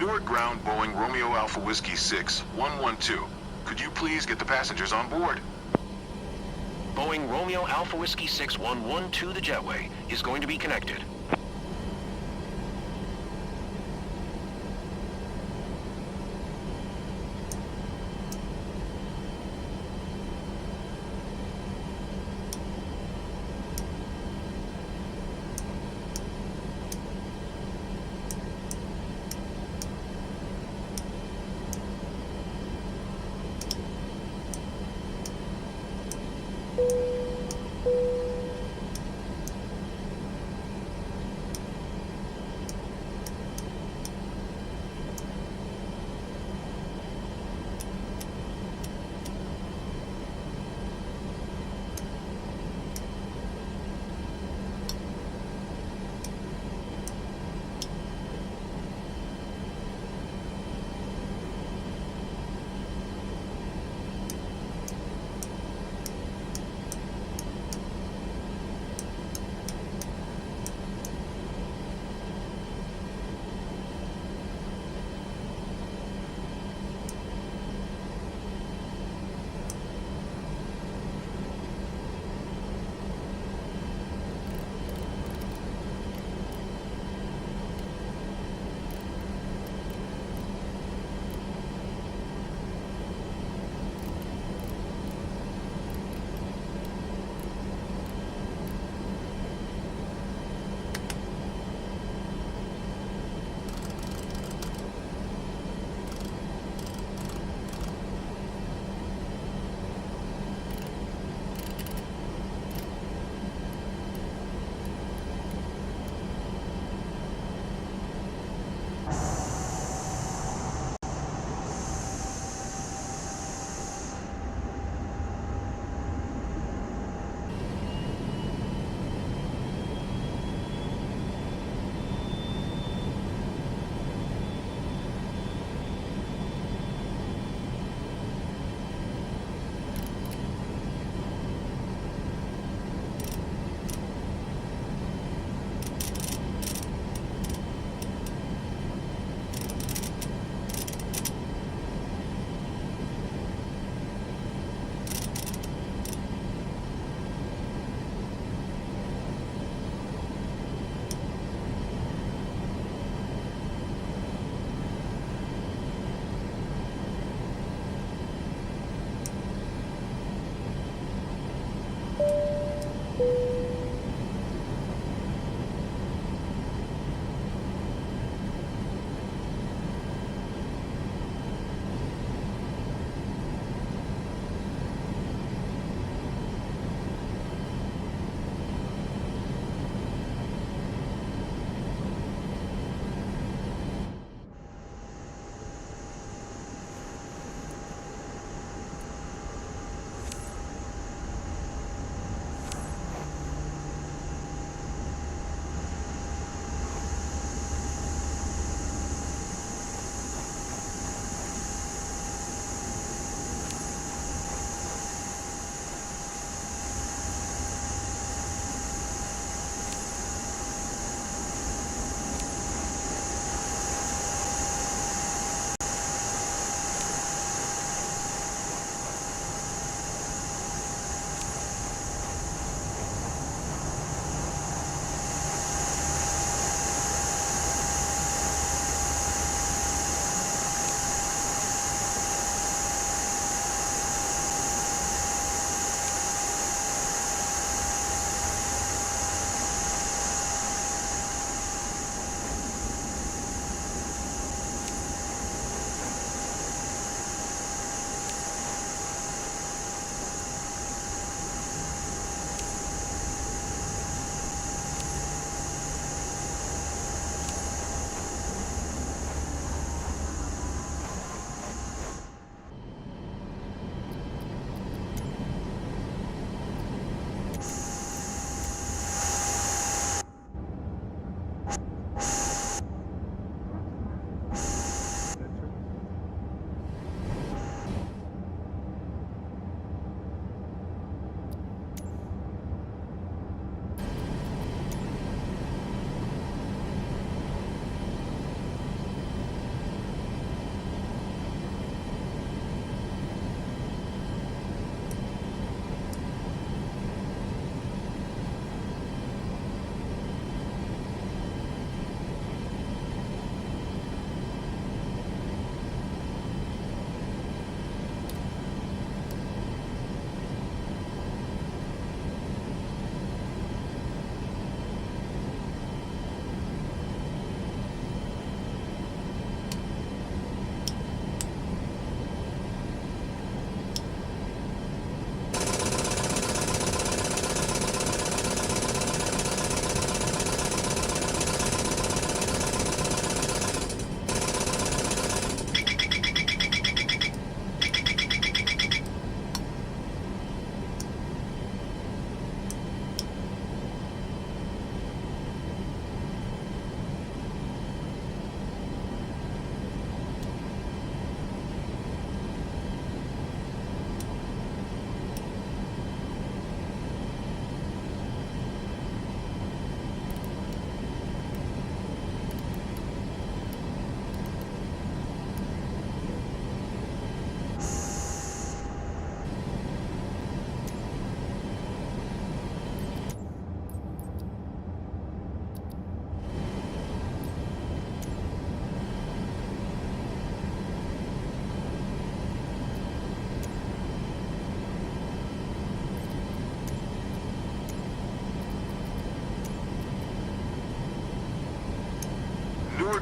Newark ground Boeing Romeo Alpha Whiskey 6112. Could you please get the passengers on board? Boeing Romeo Alpha Whiskey 6112 the jetway is going to be connected.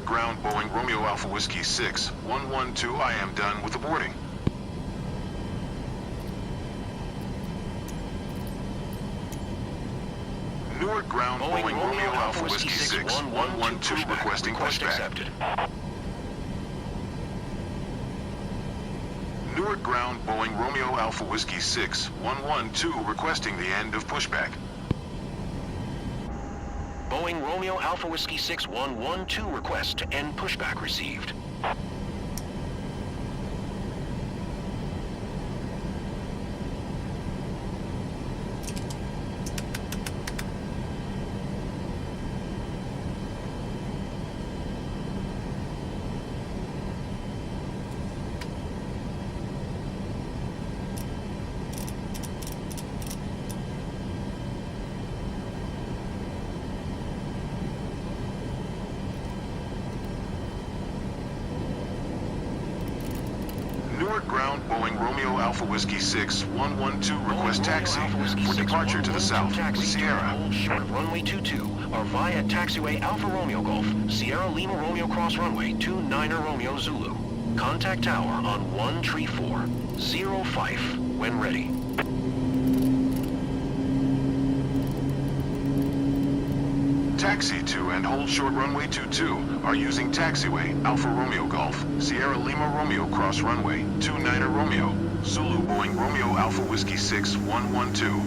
ground Boeing Romeo Alpha Whiskey 6, 112, I am done with the boarding. Newark ground Boeing Romeo Alpha Whiskey 6, 112, requesting pushback. Accepted. Newark ground Boeing Romeo Alpha Whiskey 6, 112, requesting the end of pushback. Boeing Romeo Alpha Whiskey 6 112 request to end pushback received. Newark ground Boeing Romeo Alpha Whiskey 6, 112, request taxi for departure to the south with Sierra. Hold short of runway 22 or via taxiway Alpha Romeo Golf, Sierra Lima Romeo Cross Runway 29er Romeo Zulu. Contact tower on 13405 when ready. Taxi to and hold short runway 22 are using taxiway Alpha Romeo Golf, Sierra Lima Romeo Cross Runway 29er Romeo, Zulu Boeing Romeo Alpha Whiskey 6 112.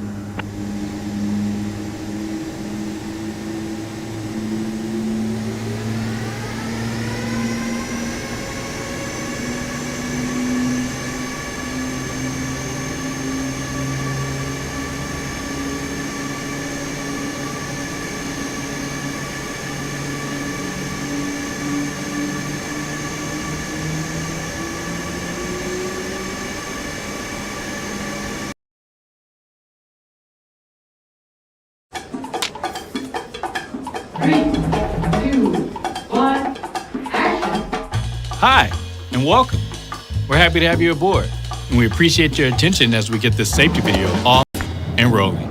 Hi, and welcome. We're happy to have you aboard, and we appreciate your attention as we get this safety video off and rolling.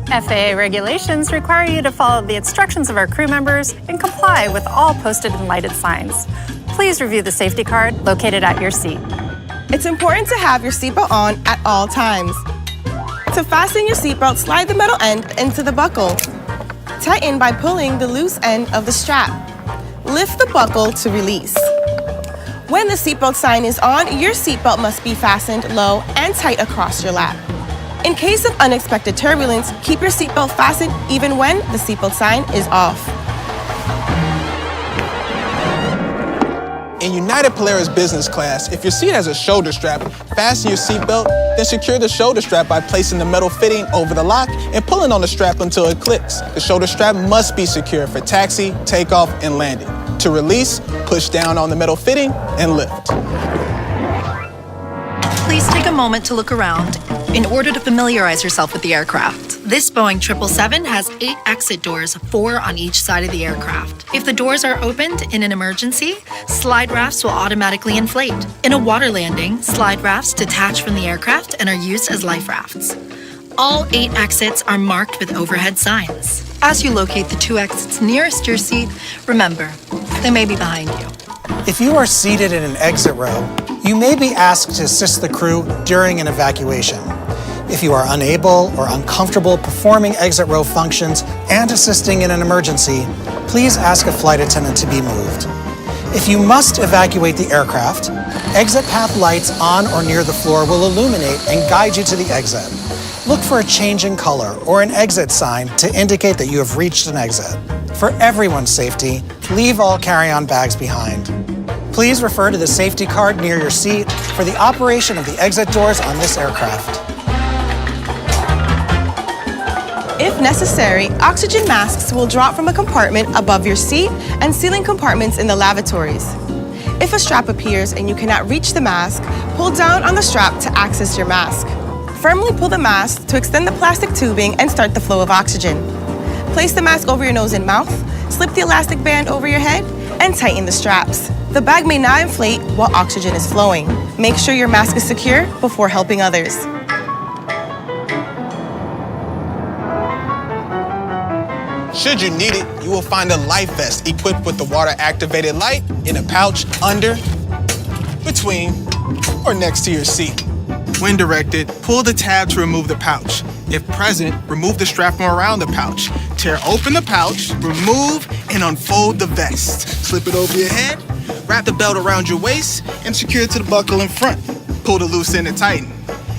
FAA regulations require you to follow the instructions of our crew members and comply with all posted and lighted signs. Please review the safety card located at your seat. It's important to have your seatbelt on at all times. To fasten your seatbelt, slide the metal end into the buckle. Tighten by pulling the loose end of the strap. Lift the buckle to release. When the seatbelt sign is on, your seatbelt must be fastened low and tight across your lap. In case of unexpected turbulence, keep your seatbelt fastened even when the seatbelt sign is off. In United Polaris Business Class, if your seat has a shoulder strap, fasten your seatbelt, then secure the shoulder strap by placing the metal fitting over the lock and pulling on the strap until it clicks. The shoulder strap must be secure for taxi, takeoff, and landing. To release, push down on the metal fitting and lift. Please take a moment to look around in order to familiarize yourself with the aircraft. This Boeing 777 has 8 exit doors, 4 on each side of the aircraft. If the doors are opened in an emergency, slide rafts will automatically inflate. In a water landing, slide rafts detach from the aircraft and are used as life rafts. All 8 exits are marked with overhead signs. As you locate the 2 exits nearest your seat, remember, they may be behind you. If you are seated in an exit row, you may be asked to assist the crew during an evacuation. If you are unable or uncomfortable performing exit row functions and assisting in an emergency, please ask a flight attendant to be moved. If you must evacuate the aircraft, exit path lights on or near the floor will illuminate and guide you to the exit. Look for a change in color or an exit sign to indicate that you have reached an exit. For everyone's safety, leave all carry-on bags behind. Please refer to the safety card near your seat for the operation of the exit doors on this aircraft. If necessary, oxygen masks will drop from a compartment above your seat and ceiling compartments in the lavatories. If a strap appears and you cannot reach the mask, pull down on the strap to access your mask. Firmly pull the mask to extend the plastic tubing and start the flow of oxygen. Place the mask over your nose and mouth, slip the elastic band over your head, and tighten the straps. The bag may not inflate while oxygen is flowing. Make sure your mask is secure before helping others. Should you need it, you will find a life vest equipped with the water-activated light in a pouch under, between, or next to your seat. When directed, pull the tab to remove the pouch. If present, remove the strap from around the pouch. Tear open the pouch, remove and unfold the vest. Slip it over your head, wrap the belt around your waist, and secure it to the buckle in front. Pull the loose end and tighten.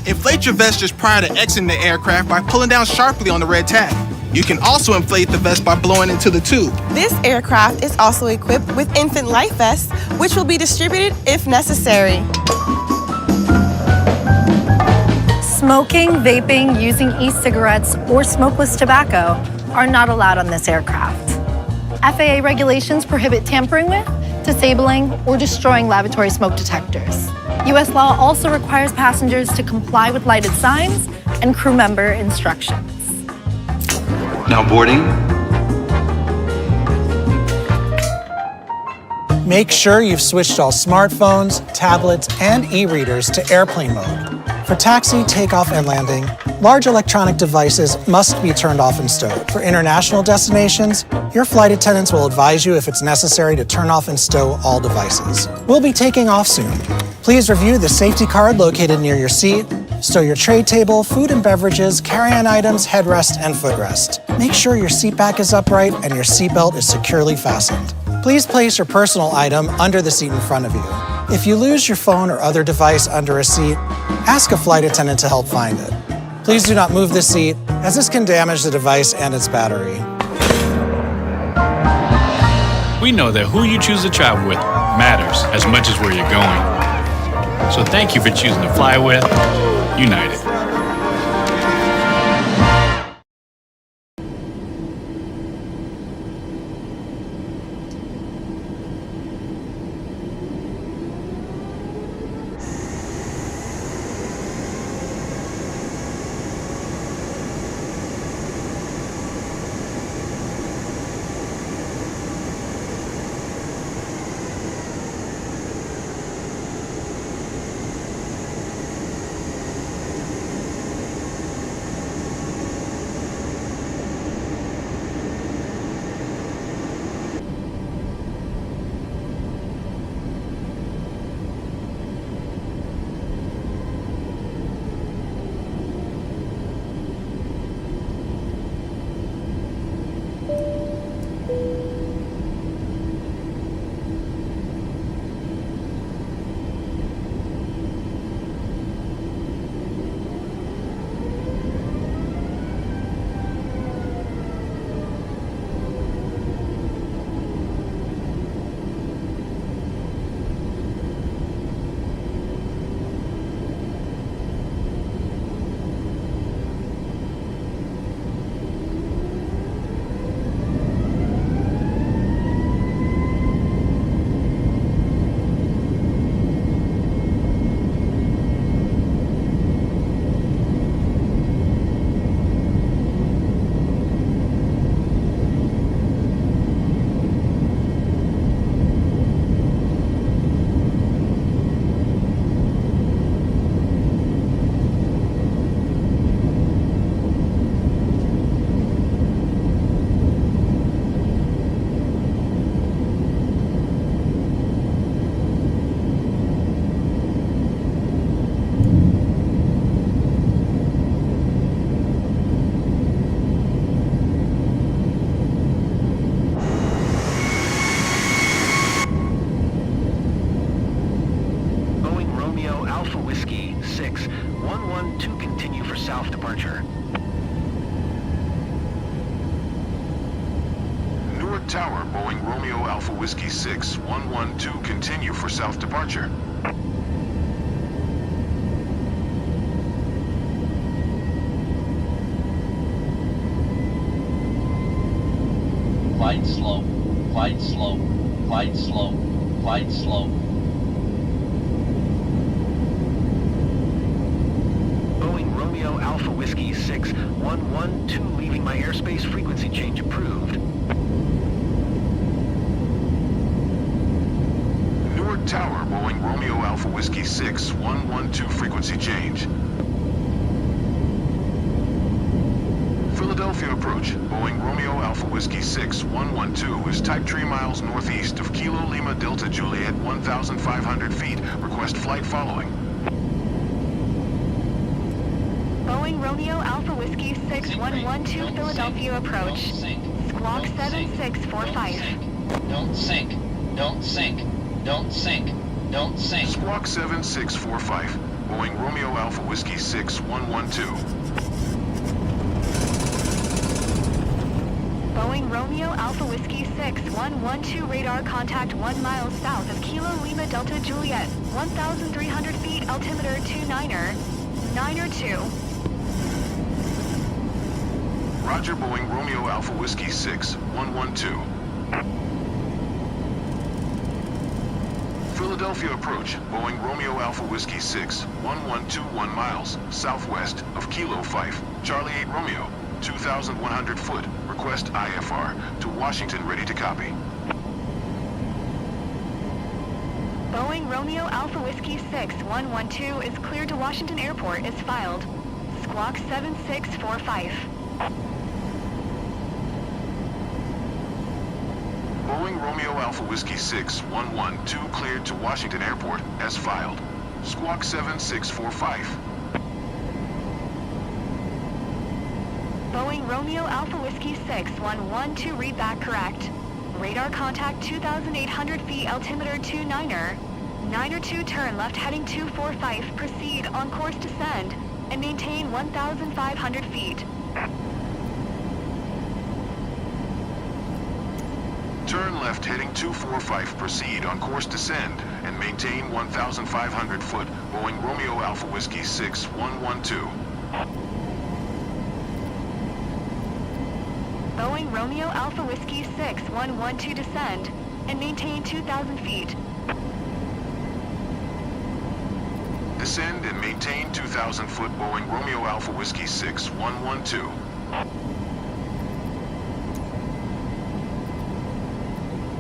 Inflate your vest just prior to exiting the aircraft by pulling down sharply on the red tab. You can also inflate the vest by blowing into the tube. This aircraft is also equipped with infant life vests, which will be distributed if necessary. Smoking, vaping, using e-cigarettes, or smokeless tobacco are not allowed on this aircraft. FAA regulations prohibit tampering with, disabling, or destroying lavatory smoke detectors. U.S. law also requires passengers to comply with lighted signs and crew member instructions. Now boarding. Make sure you've switched all smartphones, tablets, and e-readers to airplane mode. For taxi, takeoff, and landing, large electronic devices must be turned off and stowed. For international destinations, your flight attendants will advise you if it's necessary to turn off and stow all devices. We'll be taking off soon. Please review the safety card located near your seat. Stow your tray table, food and beverages, carry-on items, headrest, and footrest. Make sure your seat back is upright and your seatbelt is securely fastened. Please place your personal item under the seat in front of you. If you lose your phone or other device under a seat, ask a flight attendant to help find it. Please do not move the seat, as this can damage the device and its battery. We know that who you choose to travel with matters as much as where you're going. So thank you for choosing to fly with United. Newark Tower, Boeing Romeo Alpha Whiskey 6, 112, continue for south departure. Flight slow, flight slow, flight slow, flight slow. Boeing Romeo Alpha Whiskey 6, 112, leaving my airspace, frequency change approved. Newark Tower, Boeing Romeo Alpha Whiskey 6, 112, frequency change. Philadelphia Philadelphia approach. Boeing Romeo Alpha Whiskey 6112 is type 3 miles northeast of Kilo Lima Delta Juliet 1,500 feet. Request flight following. Boeing Romeo Alpha Whiskey 6112 Philadelphia approach. Squawk 7645. Don't sink. Don't sink. Don't sink. Don't sink. Squawk 7645. Boeing Romeo Alpha Whiskey 6112. Boeing Romeo Alpha Whiskey 6112 radar contact 1 mile south of Kilo Lima Delta Juliet, 1,300 feet, altimeter 29er, 9er 2. Roger, Boeing Romeo Alpha Whiskey 6112. Philadelphia approach. Boeing Romeo Alpha Whiskey 6112 1 miles southwest of Kilo 5, Charlie 8 Romeo, 2,100 foot. Request IFR to Washington, ready to copy. Boeing Romeo Alpha Whiskey 6112 is cleared to Washington Airport as filed. Squawk 7645. Boeing Romeo Alpha Whiskey 6112 cleared to Washington Airport as filed. Squawk 7645. Boeing Romeo Alpha Whiskey 6112 read back correct. Radar contact 2,800 feet, altimeter 29er. 9er 2 turn left heading 245, proceed on course descend and maintain 1,500 feet. Turn left heading 245, proceed on course descend and maintain 1,500 foot. Boeing Romeo Alpha Whiskey 6112. Boeing Romeo Alpha Whiskey 6112 descend and maintain 2,000 feet. Descend and maintain 2,000 foot. Boeing Romeo Alpha Whiskey 6112.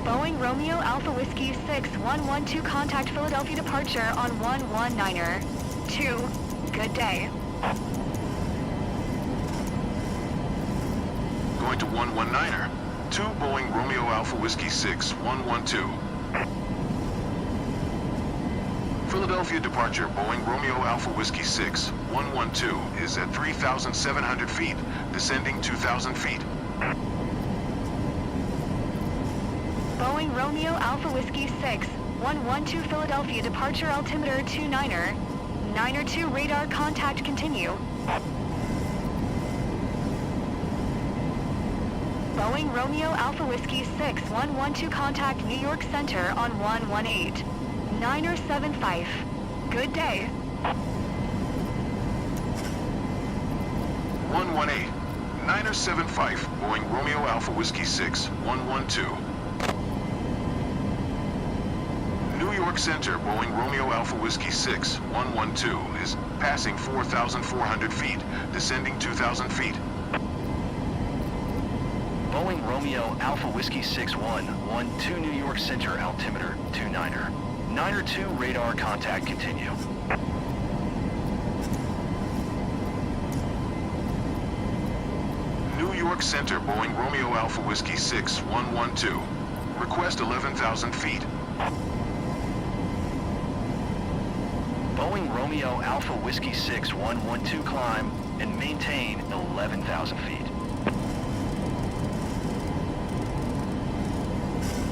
Boeing Romeo Alpha Whiskey 6112 contact Philadelphia departure on 119er. 2. Good day. Going to 119er. 2 Boeing Romeo Alpha Whiskey 6112. Philadelphia departure. Boeing Romeo Alpha Whiskey 6112 is at 3,700 feet, descending 2,000 feet. Boeing Romeo Alpha Whiskey 6112 Philadelphia departure, altimeter 29er. 9er 2 radar contact continue. Boeing Romeo Alpha Whiskey 6112 contact New York Center on 118. 9er 75. Good day. 118. 9er 75. Boeing Romeo Alpha Whiskey 6112. New York Center, Boeing Romeo Alpha Whiskey 6112 is passing 4,400 feet, descending 2,000 feet. Boeing Romeo Alpha Whiskey 6112 New York Center, altimeter 29er. 9er 2 radar contact continue. New York Center, Boeing Romeo Alpha Whiskey 6112. Request 11,000 feet. Boeing Romeo Alpha Whiskey 6112 climb and maintain 11,000 feet.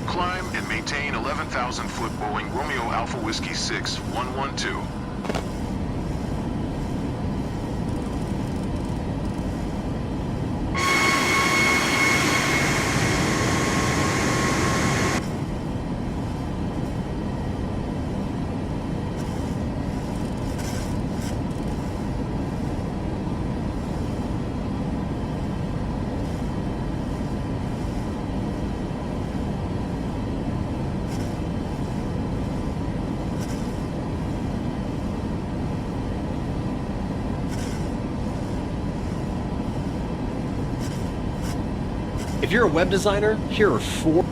Climb and maintain 11,000 foot. Boeing Romeo Alpha Whiskey 6112. If you're a web designer, here are 4.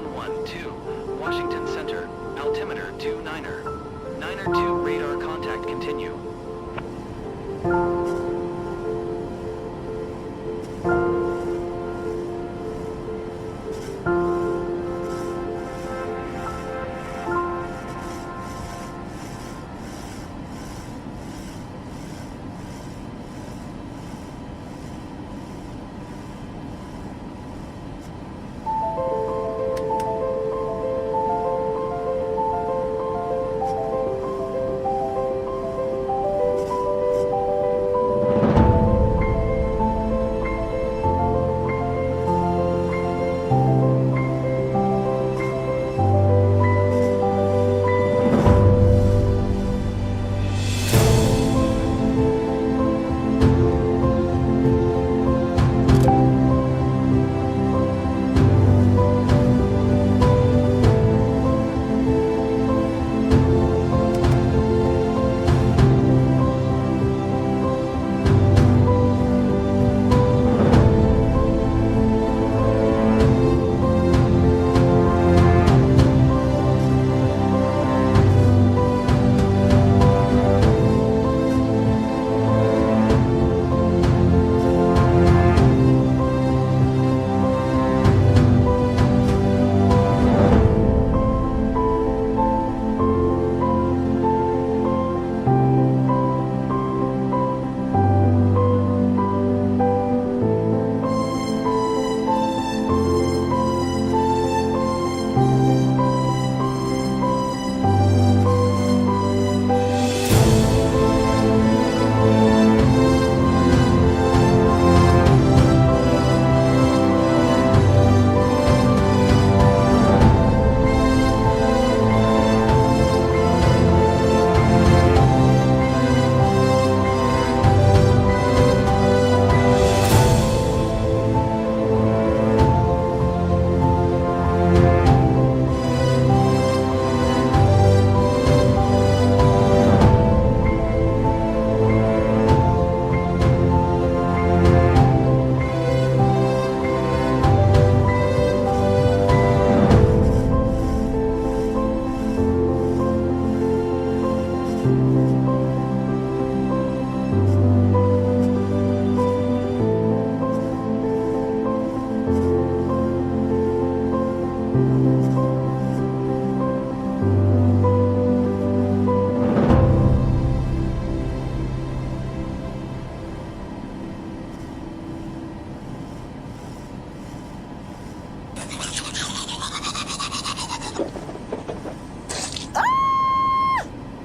112, Washington Center, altimeter 29er. 9er 2 radar contact continue.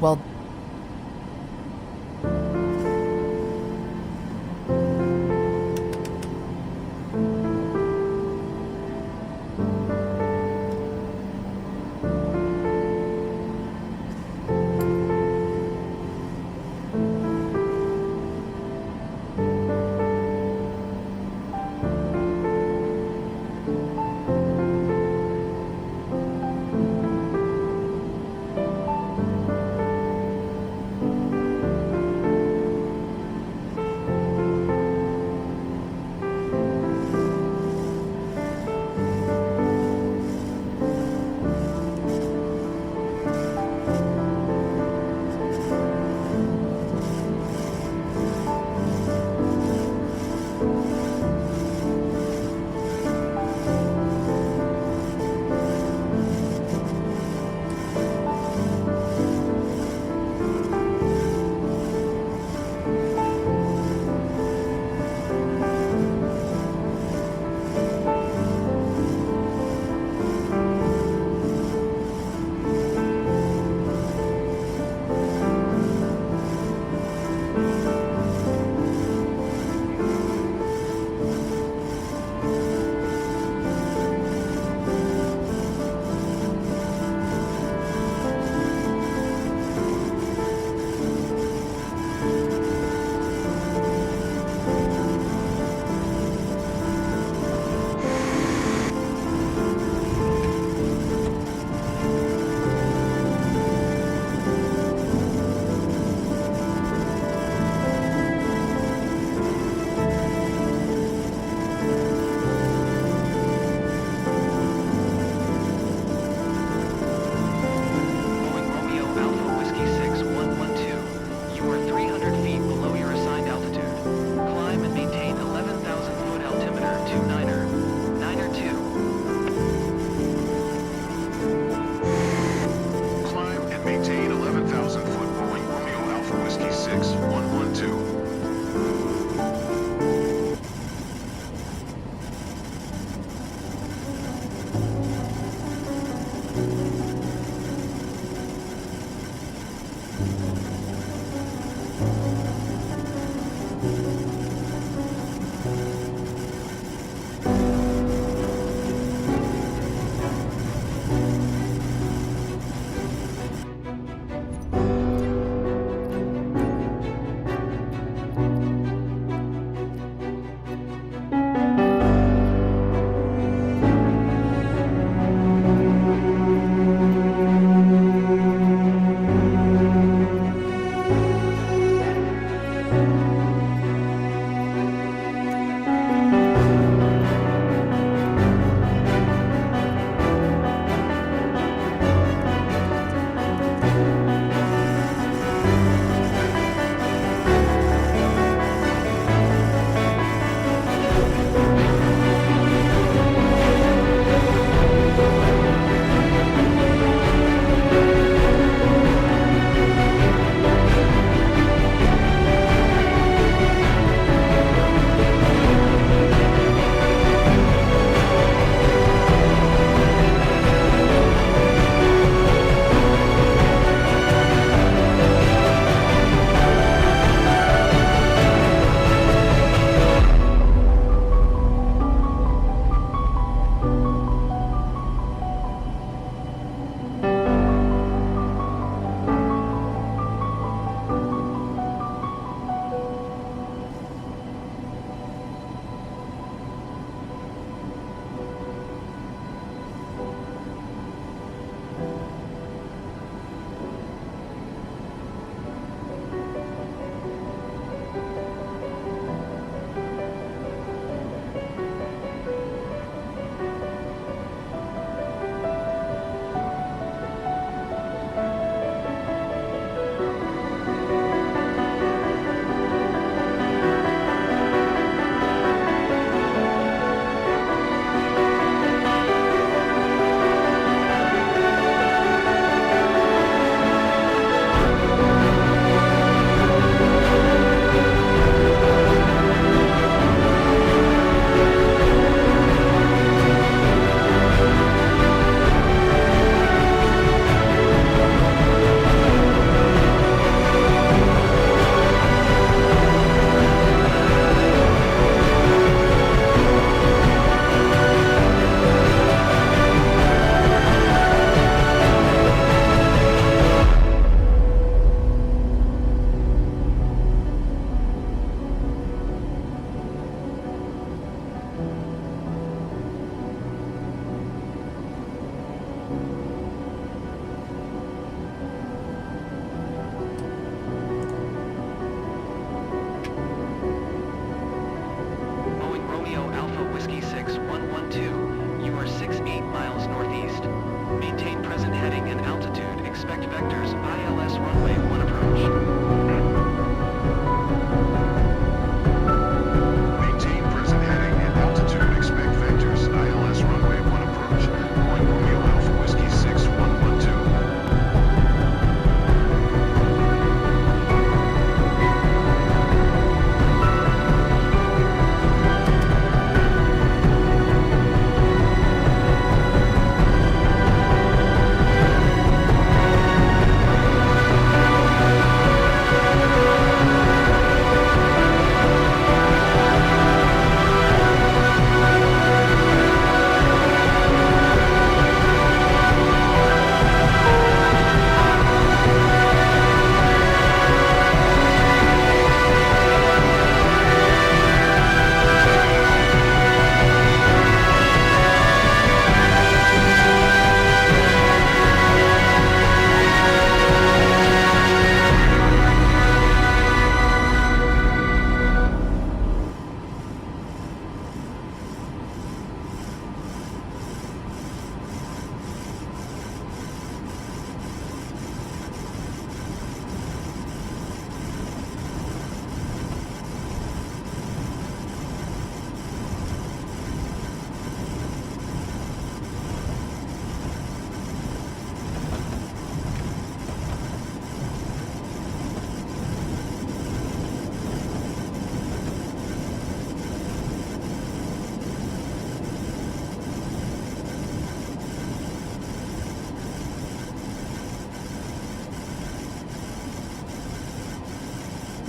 Well,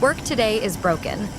Work today is broken.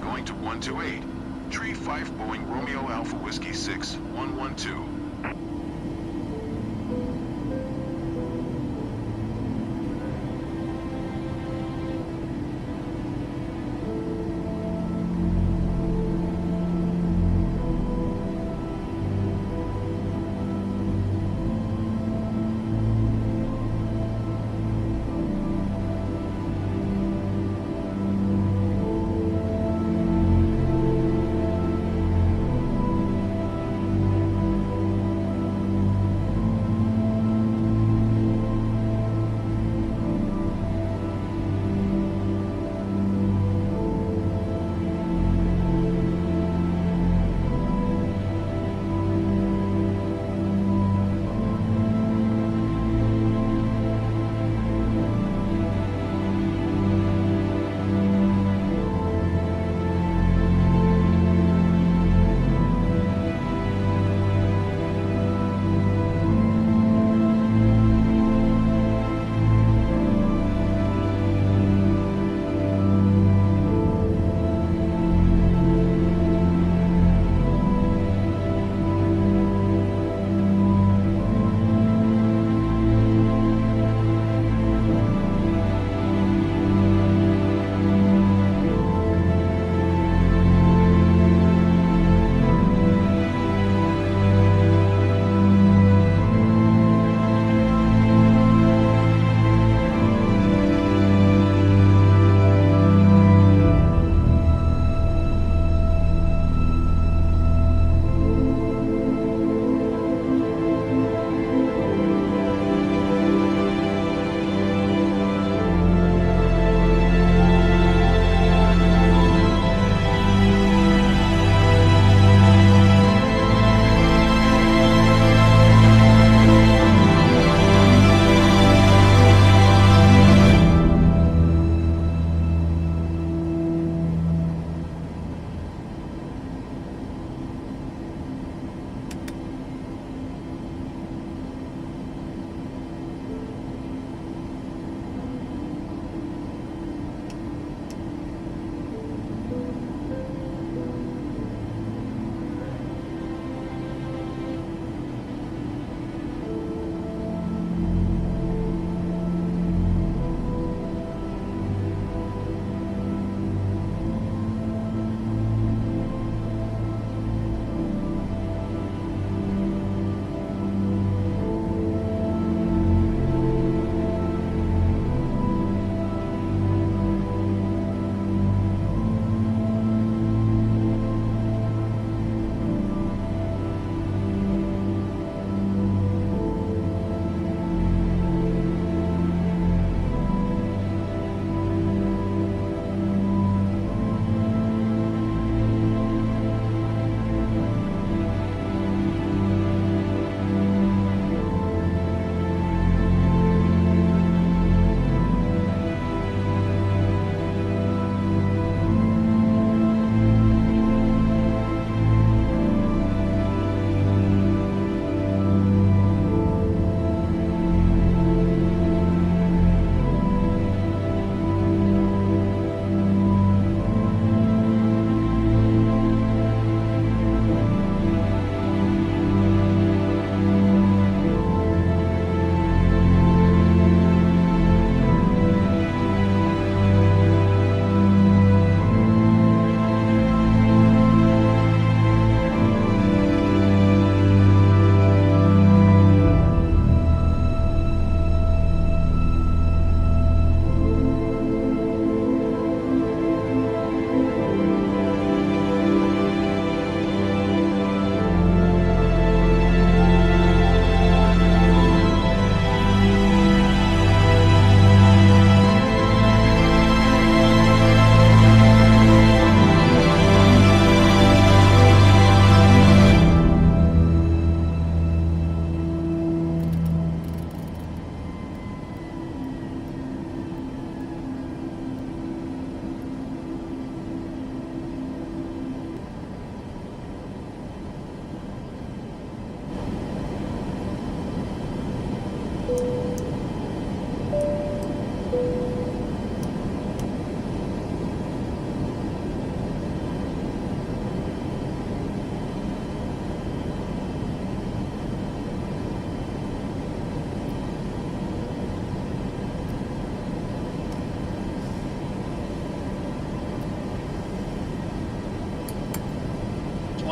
Going to 128. Tree 5 Boeing Romeo Alpha Whiskey 6, 112.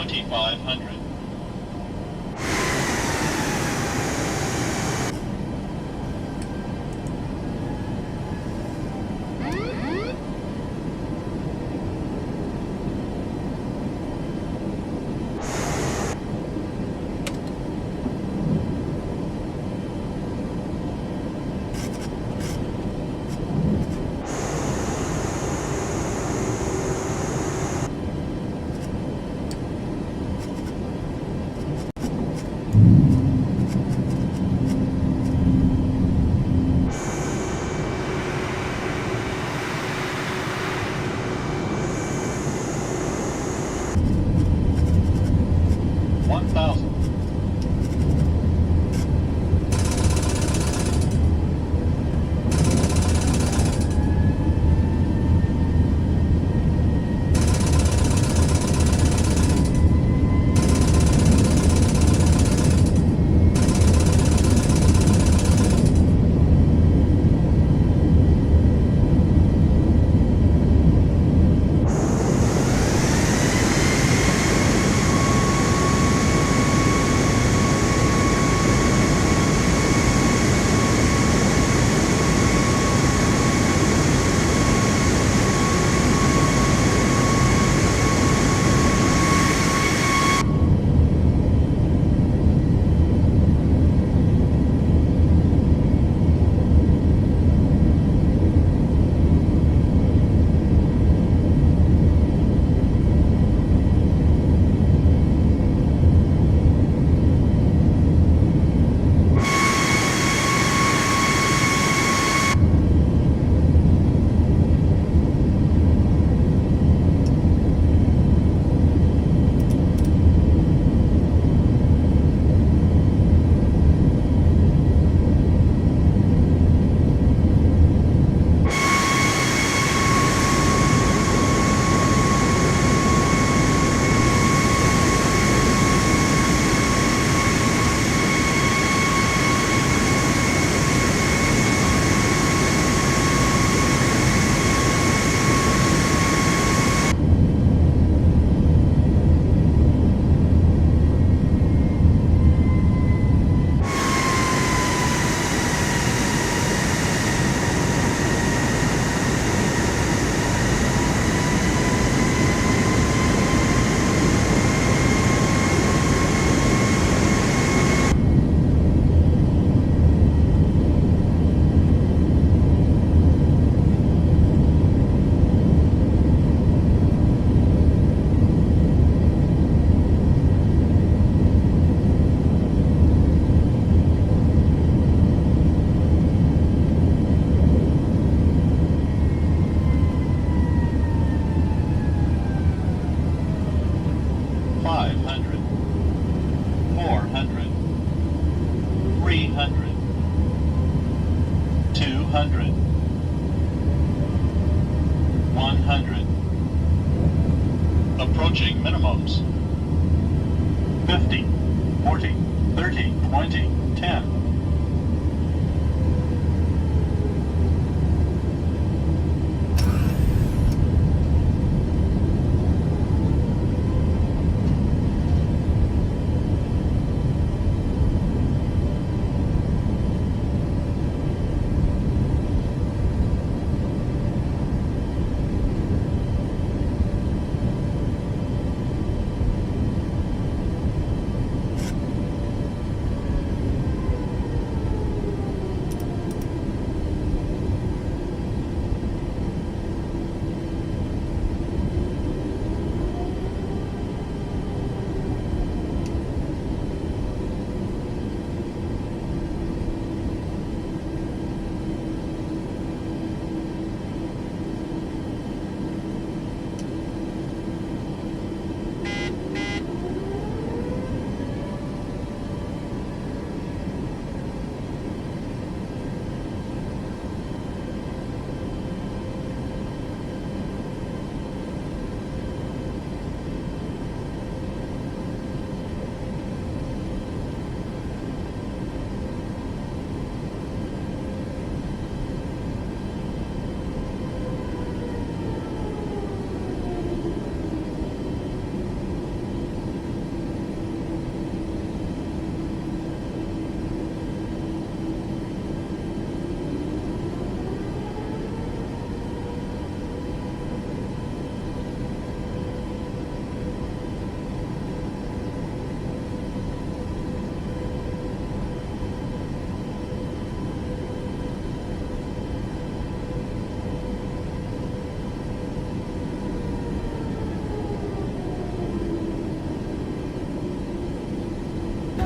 2,500. Approaching minimums. 50, 40, 30, 20, 10.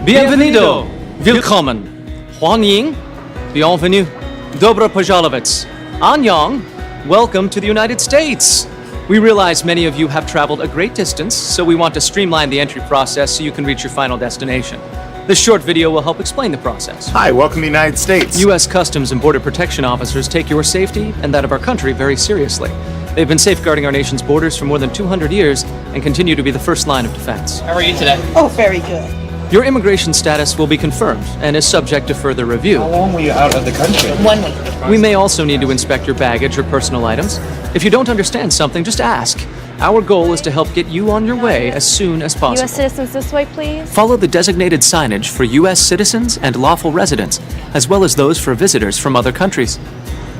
Bienvenido, willkommen, 欢迎, bienvenue, dobro pожаловать, annyeong, welcome to the United States. We realize many of you have traveled a great distance, so we want to streamline the entry process so you can reach your final destination. This short video will help explain the process. Hi, welcome to the United States. U.S. Customs and Border Protection officers take your safety and that of our country very seriously. They've been safeguarding our nation's borders for more than 200 years and continue to be the first line of defense. How are you today? Oh, very good. Your immigration status will be confirmed and is subject to further review. How long were you out of the country? 1 week. We may also need to inspect your baggage or personal items. If you don't understand something, just ask. Our goal is to help get you on your way as soon as possible. U.S. citizens this way, please. Follow the designated signage for U.S. citizens and lawful residents, as well as those for visitors from other countries.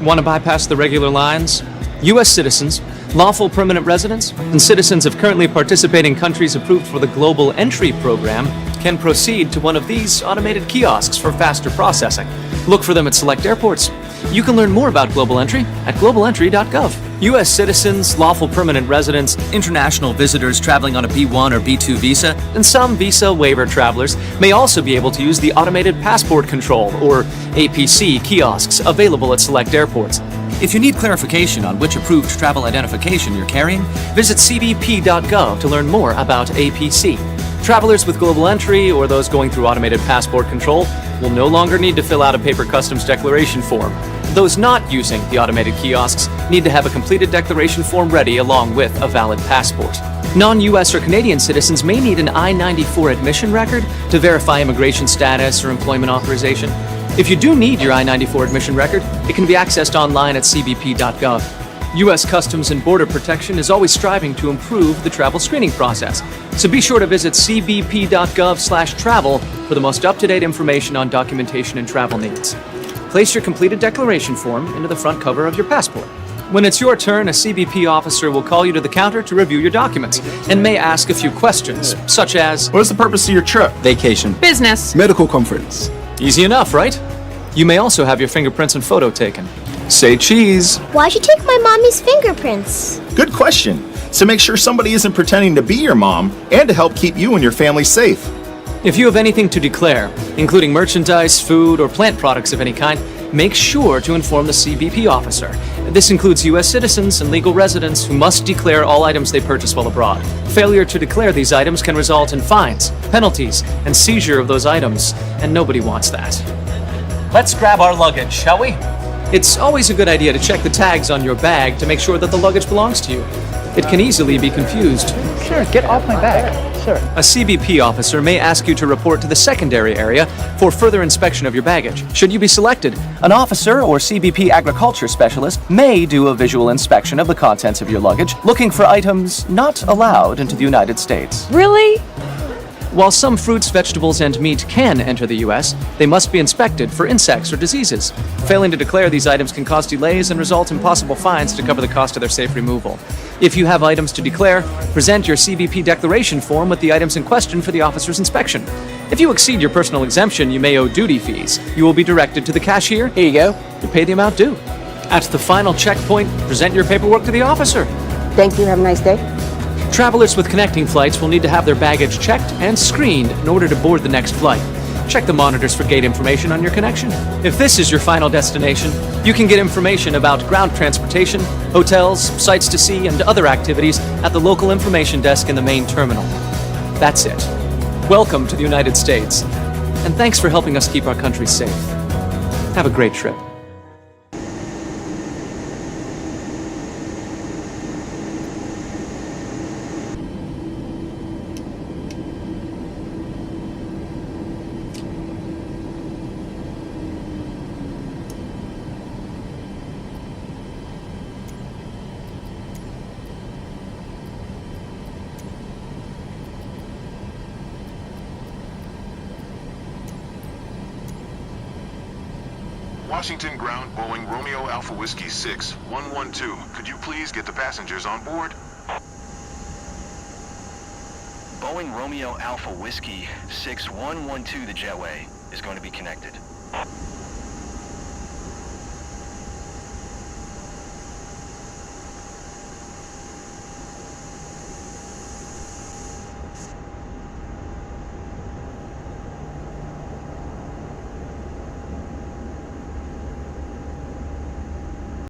Want to bypass the regular lines? U.S. citizens, lawful permanent residents, and citizens of currently participating countries approved for the Global Entry Program can proceed to one of these automated kiosks for faster processing. Look for them at select airports. You can learn more about Global Entry at globalentry.gov. U.S. citizens, lawful permanent residents, international visitors traveling on a B1 or B2 visa, and some visa waiver travelers may also be able to use the Automated Passport Control, or APC, kiosks available at select airports. If you need clarification on which approved travel identification you're carrying, visit cbp.gov to learn more about APC. Travelers with Global Entry or those going through Automated Passport Control will no longer need to fill out a paper customs declaration form. Those not using the automated kiosks need to have a completed declaration form ready along with a valid passport. Non-U.S. or Canadian citizens may need an I-94 admission record to verify immigration status or employment authorization. If you do need your I-94 admission record, it can be accessed online at cbp.gov. U.S. Customs and Border Protection is always striving to improve the travel screening process, so be sure to visit cbp.gov/travel for the most up-to-date information on documentation and travel needs. Place your completed declaration form into the front cover of your passport. When it's your turn, a CBP officer will call you to the counter to review your documents and may ask a few questions, such as, What is the purpose of your trip? Vacation. Business. Medical conference. easy enough, right? You may also have your fingerprints and photo taken. Say cheese. Why'd you take my mommy's fingerprints? Good question. To make sure somebody isn't pretending to be your mom and to help keep you and your family safe. If you have anything to declare, including merchandise, food, or plant products of any kind, make sure to inform the CBP officer. This includes U.S. citizens and legal residents who must declare all items they purchase while abroad. Failure to declare these items can result in fines, penalties, and seizure of those items, and nobody wants that. Let's grab our luggage, shall we? It's always a good idea to check the tags on your bag to make sure that the luggage belongs to you. It can easily be confused. Sure, get off my back. Sure. A CBP officer may ask you to report to the secondary area for further inspection of your baggage. Should you be selected, an officer or CBP agriculture specialist may do a visual inspection of the contents of your luggage, looking for items not allowed into the United States. Really? While some fruits, vegetables, and meat can enter the U.S., they must be inspected for insects or diseases. Failing to declare these items can cause delays and result in possible fines to cover the cost of their safe removal. If you have items to declare, present your CBP declaration form with the items in question for the officer's inspection. If you exceed your personal exemption, you may owe duty fees. You will be directed to the cashier. Here you go. You pay the amount due. At the final checkpoint, present your paperwork to the officer. Thank you. Have a nice day. Travelers with connecting flights will need to have their baggage checked and screened in order to board the next flight. Check the monitors for gate information on your connection. If this is your final destination, you can get information about ground transportation, hotels, sights to see, and other activities at the local information desk in the main terminal. That's it. Welcome to the United States, and thanks for helping us keep our country safe. Have a great trip. Washington ground Boeing Romeo Alpha Whiskey 6112. Could you please get the passengers on board? Boeing Romeo Alpha Whiskey 6112, the jetway, is going to be connected.